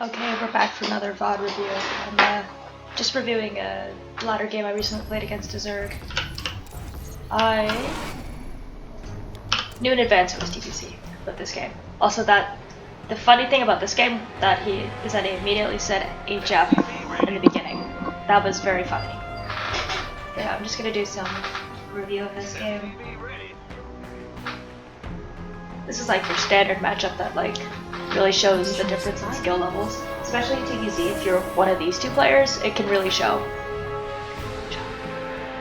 Okay, we're back for another VOD review. I'm just reviewing a ladder game I recently played against Zerg. I knew in advance it was TvZ with this game. Also, the funny thing about this game is that he immediately said HF in the beginning. That was very funny. Yeah, I'm just gonna do some review of this game. This is like your standard matchup that really shows the difference in skill levels. Especially in TvZ, if you're one of these two players, it can really show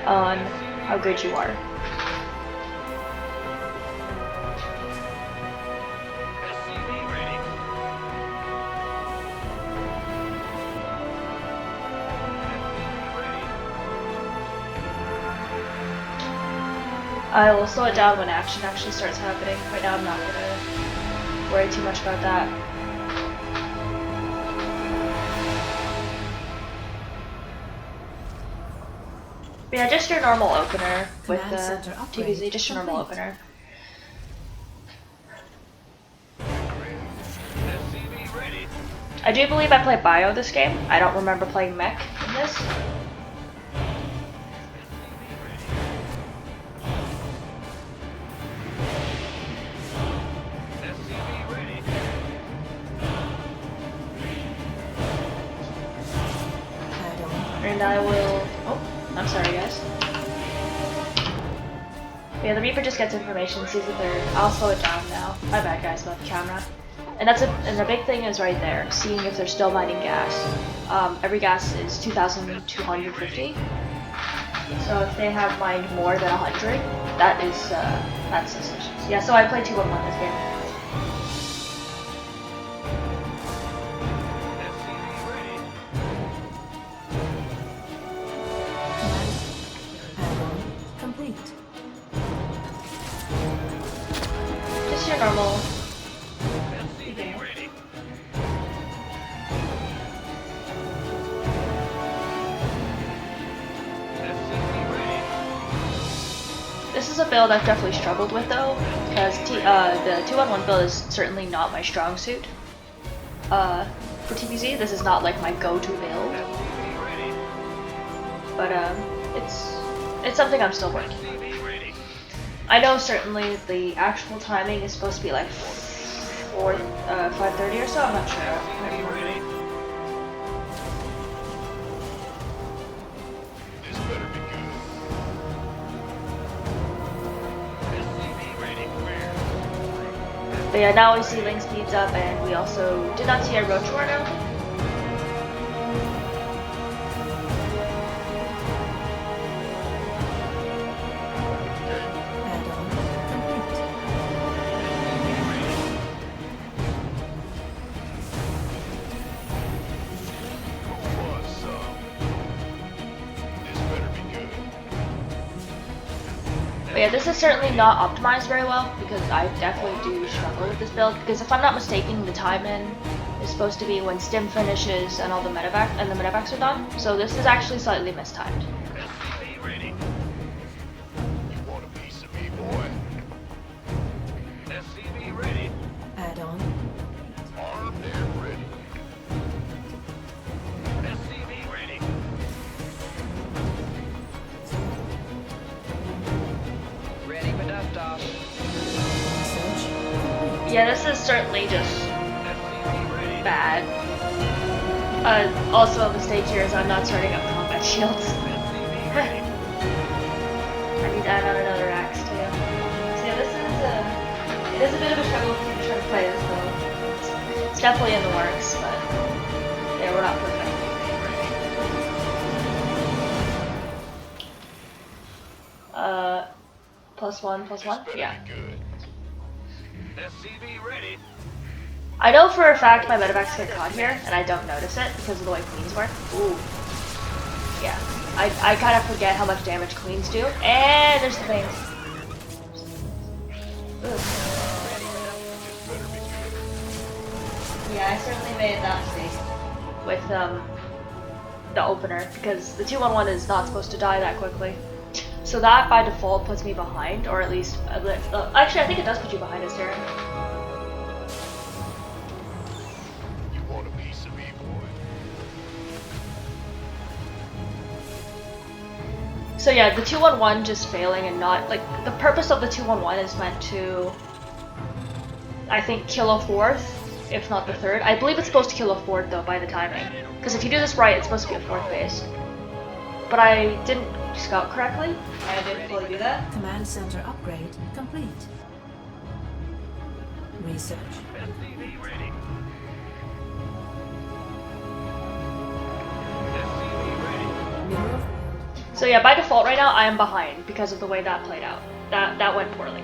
on how good you are. I will slow it down when action actually starts happening. Right now I'm not gonna worry too much about that. But yeah, just your normal opener with the TvZ, just your normal opener. I do believe I played Bio this game. I don't remember playing Mech in this. And I will... Oh, I'm sorry guys. Yeah, the Reaper just gets information, sees that they're... I'll slow it down now. My bad guys about the camera. And and the big thing is right there, seeing if they're still mining gas. Every gas is 2,250. So if they have mined more than 100, that's suspicious. Yeah, so I played 2-1-1 this game. Just your normal. This is a build I've definitely struggled with though, because the 2-1-1 build is certainly not my strong suit. For TvZ, this is not like my go-to build, but it's something I'm still working. I know certainly the actual timing is supposed to be like 5:30 or so. I'm not sure. But yeah, now we see link speeds up, and we also did not see a roach war now. But yeah, this is certainly not optimized very well, because I definitely do struggle with this build, because if I'm not mistaken, the time in is supposed to be when stim finishes and all the medevacs are done, so this is actually slightly mistimed. Yeah, this is certainly just bad. Also a mistake here is I'm not starting up combat shields. I need to add on another axe too. So yeah, it is a bit of a struggle for me to try to play this though. It's definitely in the works, but yeah, we're not perfect. +1, yeah. I know for a fact my medevacs get caught here, and I don't notice it because of the way queens work. Ooh. Yeah. I kind of forget how much damage queens do. And there's the things. Ooh. Yeah, I certainly made that mistake with the opener, because the 2-1-1 is not supposed to die that quickly. So that by default puts me behind, or at least actually I think it does put you behind as Darren. So yeah, the 2-1-1 just failing and not like the purpose of the 2-1-1 is meant to, I think, kill a fourth, if not the third. I believe it's supposed to kill a fourth though by the timing, because if you do this right, it's supposed to be a fourth base. But I didn't scout correctly. I didn't fully do that. Command center upgrade complete. Research. TvZ ready. Mineral. So yeah, by default right now I am behind because of the way that played out. That went poorly.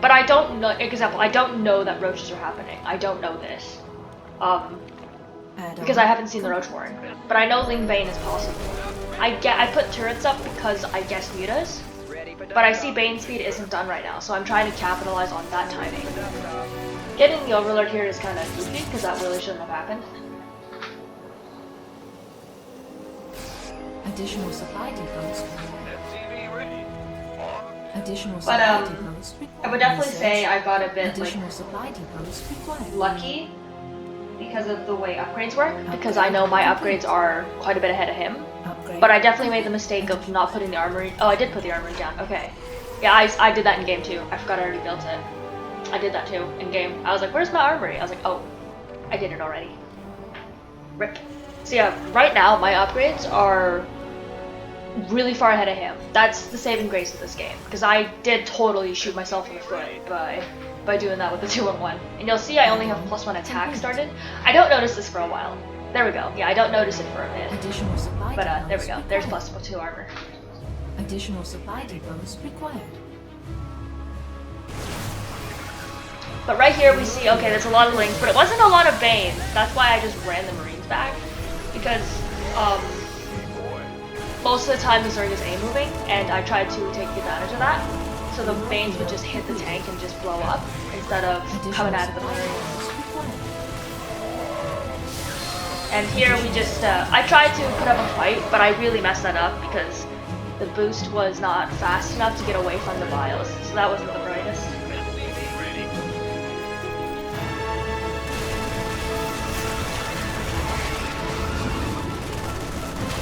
But I don't know. Example, I don't know that roaches are happening. I don't know this. Because I haven't seen the roach warren. But I know Ling Bane is possible. I put turrets up because I guessed mutas. But I see Bane speed isn't done right now, so I'm trying to capitalize on that timing. Getting the overlord here is kind of goofy because that really shouldn't have happened. Additional supply depots. TvZ ready. Additional But supply depots required. I would definitely Research. say I got a bit like Additional supply depots required. lucky because of the way upgrades work, because I know my upgrades are quite a bit ahead of him. Upgrade. But I definitely made the mistake of not putting the armory. Oh, I did put the armory down. Okay. Yeah, I did that in game too. I forgot I already built it. I did that too in game. I was like, where's my armory? I was like, oh, I did it already. Rip. So yeah, right now my upgrades are really far ahead of him. That's the saving grace of this game, because I did totally shoot myself in the foot by doing that with the 2-1-1. And you'll see I only have +1 attack started. I don't notice this for a while. There we go. Yeah, I don't notice it for a bit. Additional supply But depots there we go. There's required. +2 armor. Additional supply depots required. But right here we see, okay, there's a lot of Lings, but it wasn't a lot of Banes. That's why I just ran the Marines back. Because, most of the time he's already just A-moving, and I tried to take advantage of that. So the Banes would just hit the tank and just blow up, instead of coming out of the Marines. And here we just, I tried to put up a fight, but I really messed that up because the boost was not fast enough to get away from the vials, so that wasn't the brightest. TvZ ready.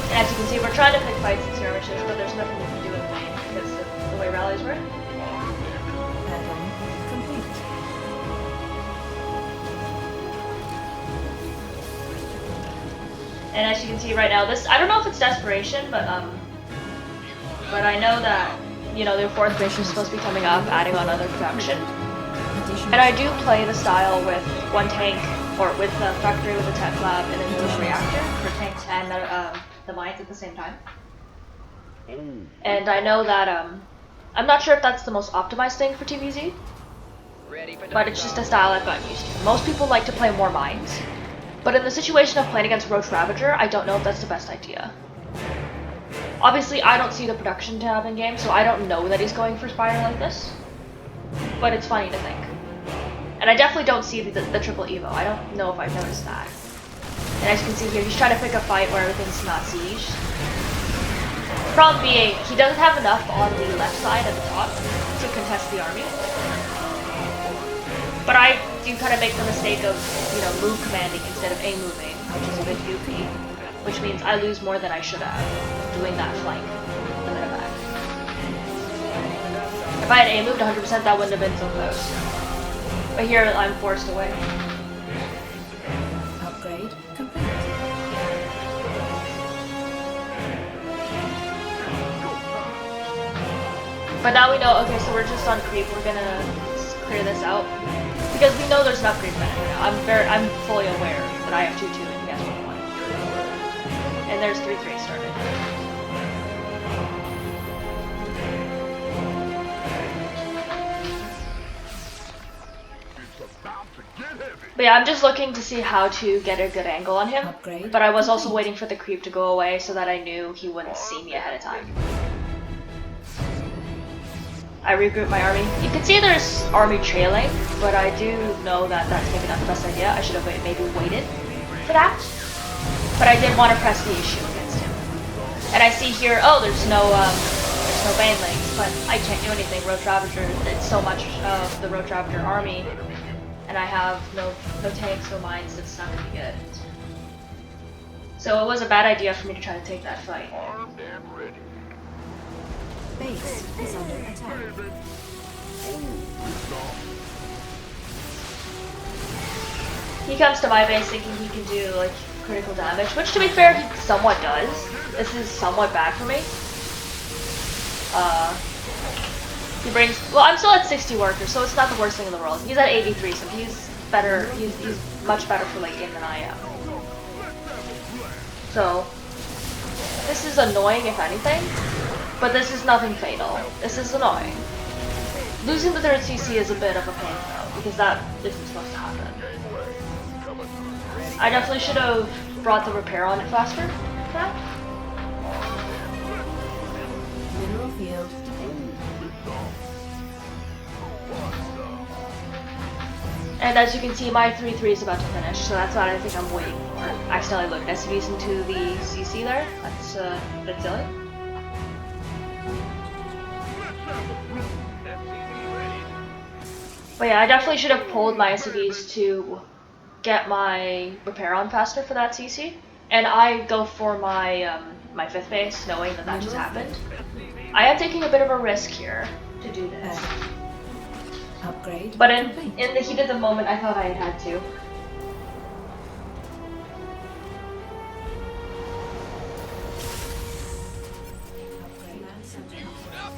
And as you can see, we're trying to pick fights in skirmishes, but there's nothing we can do in the lane because of the way rallies work. Add-on complete. And as you can see right now, this, I don't know if it's desperation, but I know that, you know, their fourth base is supposed to be coming up, adding on other production. Additional And I do play the style with one tank, or with the factory with a tech lab and a nuclear reactor for tanks and the mines at the same time. And I know that, I'm not sure if that's the most optimized thing for TvZ, but it's just a style I've gotten used to. Most people like to play more mines, but in the situation of playing against Roach Ravager, I don't know if that's the best idea. Obviously, I don't see the production tab in game, so I don't know that he's going for Spire like this, but it's funny to think. And I definitely don't see the triple Evo. I don't know if I've noticed that. And as you can see here, he's trying to pick a fight where everything's not sieged. Problem being, he doesn't have enough on the left side at the top to contest the army. But I do kind of make the mistake of, you know, move commanding instead of A moving, which is a bit goofy. Which means I lose more than I should have doing that flank in the back. If I had A moved 100%, that wouldn't have been so close. But here I'm forced away. upgrade complete. But now we know, okay, so we're just on creep, we're gonna clear this out. Because we know there's an upgrade benefit now. I'm fully aware that I have 2-2 and he has 1-1. And there's 3-3 started. But yeah, I'm just looking to see how to get a good angle on him. Upgrade But I was also complete. waiting for the creep to go away so that I knew he wouldn't see me ahead of time. I regrouped my army. You can see there's army trailing, but I do know that that's maybe not the best idea. I should have maybe waited for that. But I did want to press the issue against him. And I see here, oh, there's no banelings, but I can't do anything. Roach Ravager, it's so much of the Roach Ravager army, and I have no tanks, no mines. It's not gonna be good. So it was a bad idea for me to try to take that fight. Armed and ready. Base is under attack. He comes to my base thinking he can do like critical damage, which to be fair, he somewhat does. This is somewhat bad for me. He brings, well, I'm still at 60 workers, so it's not the worst thing in the world. He's at 83, so he's better, he's much better for late game than I am. So, this is annoying if anything, but this is nothing fatal. This is annoying. Losing the third CC is a bit of a pain though, because that isn't supposed to happen. I definitely should have brought the repair on it faster for that. Mineral field. And as you can see, my 3-3 is about to finish, so that's what I think I'm waiting for. I accidentally loaded SCVs into the CC there. That's a bit silly. But yeah, I definitely should have pulled my SCVs to get my repair on faster for that CC. And I go for my my 5th base, knowing that that just happened. I am taking a bit of a risk here to do this. Upgrade. But in complete. the heat of the moment, I thought I had to.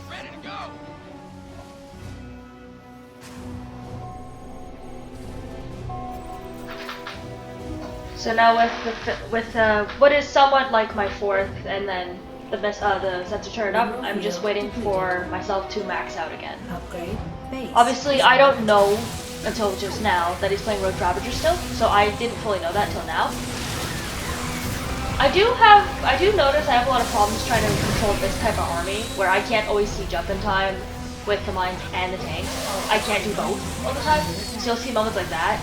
Ready to go. So now with what is somewhat like my 4th, and then the sensor turn up, I'm just waiting for myself to max out again. Upgrade. Base. Obviously, I don't know until just now that he's playing Road Ravager still, so I didn't fully know that till now. I do notice I have a lot of problems trying to control this type of army, where I can't always siege up in time with the mines and the tanks. I can't do both all the time, so you'll see moments like that.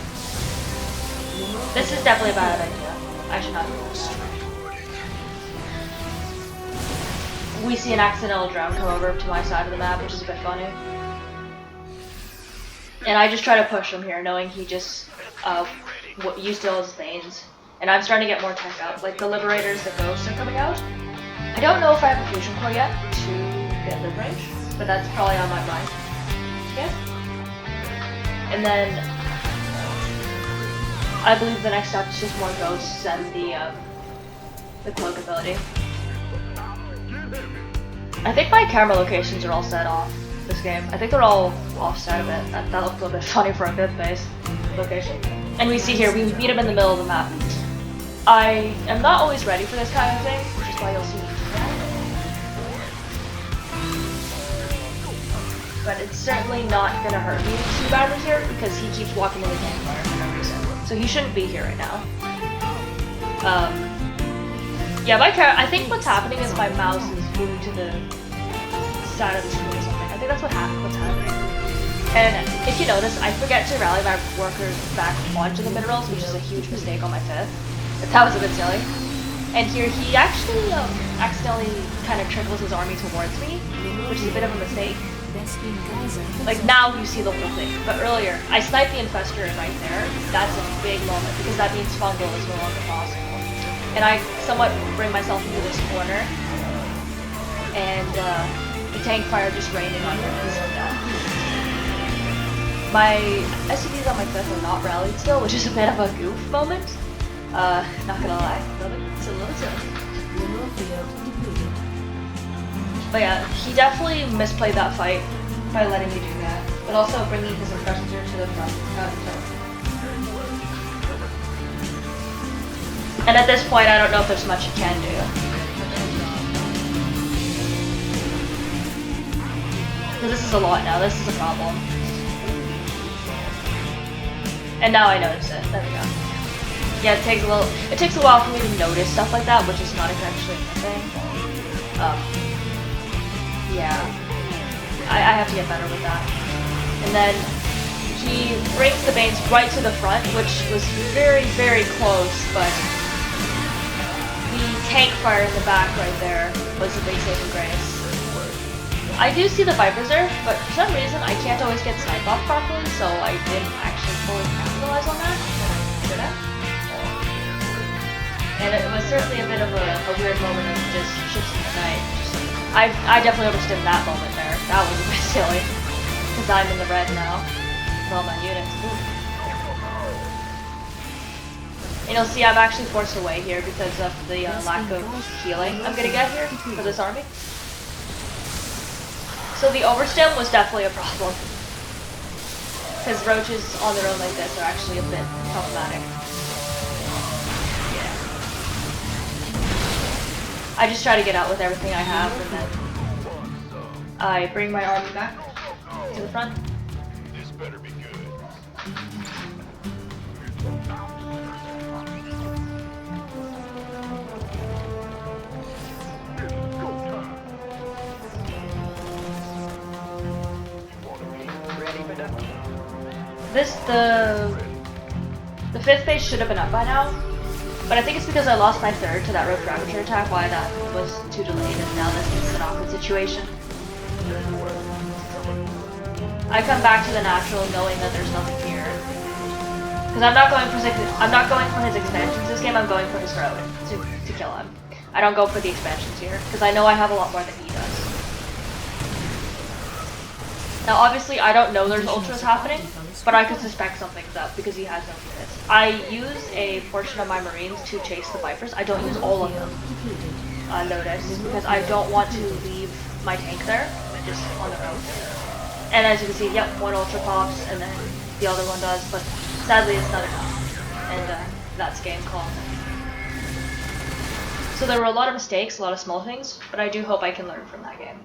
This is definitely a bad idea. I should not do this. We see an accidental drone come over to my side of the map, which is a bit funny. And I just try to push him here, knowing he just used all his veins. And I'm starting to get more tech out. Like the Liberators, the Ghosts are coming out. I don't know if I have a fusion core yet to get live range, but that's probably on my mind. Yeah. And then I believe the next step is just more Ghosts and the cloak ability. I think my camera locations are all set off this game. I think they're all offset a bit. That looked a little bit funny for a 5th base location. And we see here, we meet him in the middle of the map. I am not always ready for this kind of thing, which is why you'll see me do that. But it's certainly not gonna hurt me too badly here, because he keeps walking in the campfire for no reason. So he shouldn't be here right now. Yeah, I think what's happening is my mouse is moving to the side of the screen or something. I think that's what's happening. And if you notice, I forget to rally my workers back onto the minerals, which is a huge mistake on my 5th. That was a bit silly. And here he actually accidentally kind of trickles his army towards me, which is a bit of a mistake. Like now you see the whole thing, but earlier I sniped the infestor right there. That's a big moment because that means fungal is no longer possible. And I somewhat bring myself into this corner, and the tank fire just raining on me. My SCVs on my 5th are not rallied still, which is a bit of a goof moment. Not gonna lie, it's a little silly. But yeah, he definitely misplayed that fight by letting me do that, but also bringing his infestor to the front. And at this point, I don't know if there's much he can do. Because this is a lot now, this is a problem. And now I notice it, there we go. Yeah, it takes a while for me to notice stuff like that, which is not actually a thing. Yeah. I have to get better with that. And then he brings the Banes right to the front, which was very, very close, but the tank fire in the back right there was a big saving grace. I do see the Viper's there, but for some reason I can't always get sniped off properly, so I didn't actually fully capitalize on that. And it was certainly a bit of a weird moment of just ships in the night, just I definitely overstimmed that moment there. That was a bit silly. Because I'm in the red now. With all my units. Ooh. And you'll see I'm actually forced away here because of the lack of healing I'm gonna get here for this army. So the overstim was definitely a problem. Because roaches on their own like this are actually a bit problematic. I just try to get out with everything I have, and then I bring my army back to the front. This better be good. The fifth base should have been up by now, but I think it's because I lost my third to that roach ravager attack why that was too delayed, and now this is an awkward situation. I come back to the natural knowing that there's nothing here. Because I'm not going for his expansions this game, I'm going for his road to kill him. I don't go for the expansions here, because I know I have a lot more than he does. Now obviously I don't know there's ultras happening, but I could suspect something's up because he has no units. I use a portion of my marines to chase the vipers. I don't use all of them, notice, because I don't want to leave my tank there, just on the road. And as you can see, yep, one ultra pops, and then the other one does, but sadly it's not enough. And that's game call. So there were a lot of mistakes, a lot of small things, but I do hope I can learn from that game.